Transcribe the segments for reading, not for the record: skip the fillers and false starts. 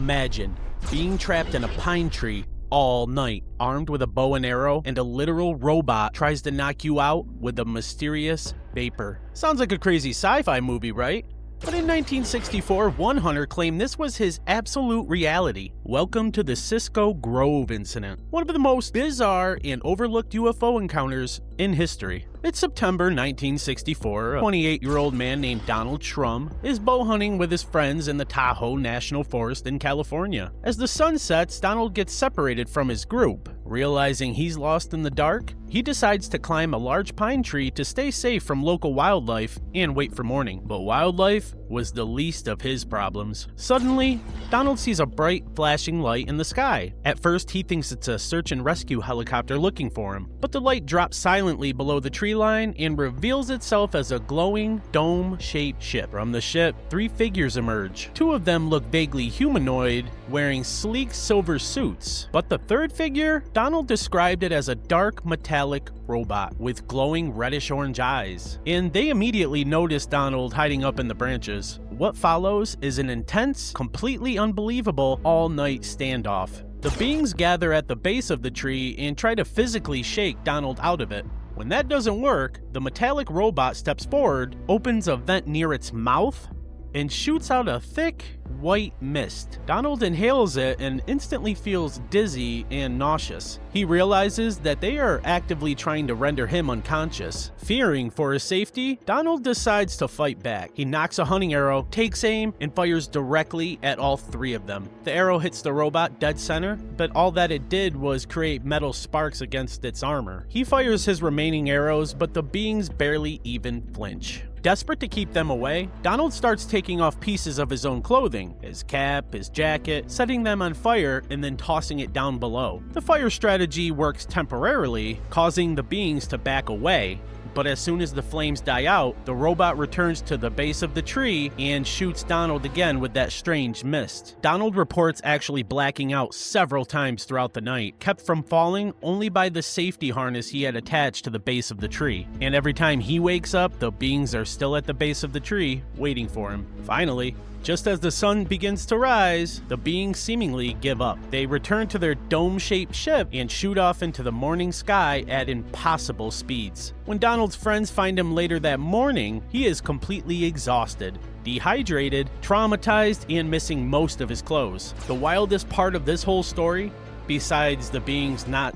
Imagine being trapped in a pine tree all night, armed with a bow and arrow, and a literal robot tries to knock you out with a mysterious vapor. Sounds like a crazy sci-fi movie, right? But in 1964, one hunter claimed this was his absolute reality. Welcome to the Cisco Grove Incident, one of the most bizarre and overlooked UFO encounters in history. It's September 1964. A 28-year-old man named Donald Shrum is bow hunting with his friends in the Tahoe National Forest in California. As the sun sets, Donald gets separated from his group. Realizing he's lost in the dark, he decides to climb a large pine tree to stay safe from local wildlife and wait for morning. But wildlife was the least of his problems. Suddenly, Donald sees a bright, flashing light in the sky. At first, he thinks it's a search and rescue helicopter looking for him, but the light drops silently below the tree line and reveals itself as a glowing, dome-shaped ship. From the ship, three figures emerge. Two of them look vaguely humanoid, wearing sleek silver suits. But the third figure, Donald described it as a dark, metallic robot with glowing reddish-orange eyes. And they immediately notice Donald hiding up in the branches. What follows is an intense, completely unbelievable all-night standoff. The beings gather at the base of the tree and try to physically shake Donald out of it. When that doesn't work, the metallic robot steps forward, opens a vent near its mouth, and shoots out a thick, white mist. Donald inhales it and instantly feels dizzy and nauseous. He realizes that they are actively trying to render him unconscious. Fearing for his safety, Donald decides to fight back. He knocks a hunting arrow, takes aim, and fires directly at all three of them. The arrow hits the robot dead center, but all that it did was create metal sparks against its armor. He fires his remaining arrows, but the beings barely even flinch. Desperate to keep them away, Donald starts taking off pieces of his own clothing, his cap, his jacket, setting them on fire and then tossing it down below. The fire strategy works temporarily, causing the beings to back away. But as soon as the flames die out, the robot returns to the base of the tree and shoots Donald again with that strange mist. Donald reports actually blacking out several times throughout the night, kept from falling only by the safety harness he had attached to the base of the tree. And every time he wakes up, the beings are still at the base of the tree, waiting for him. Finally, just as the sun begins to rise, the beings seemingly give up. They return to their dome-shaped ship and shoot off into the morning sky at impossible speeds. When Donald's friends find him later that morning, he is completely exhausted, dehydrated, traumatized, and missing most of his clothes. The wildest part of this whole story, besides the beings not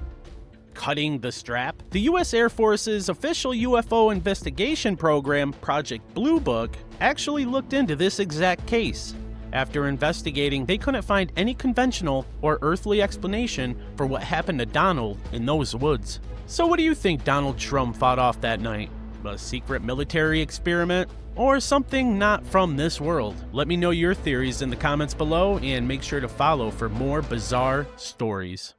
cutting the strap, the U.S. Air Force's official UFO investigation program, Project Blue Book, actually looked into this exact case. After investigating, they couldn't find any conventional or earthly explanation for what happened to Donald in those woods. So what do you think Donald Shrum fought off that night? A secret military experiment? Or something not from this world? Let me know your theories in the comments below and make sure to follow for more bizarre stories.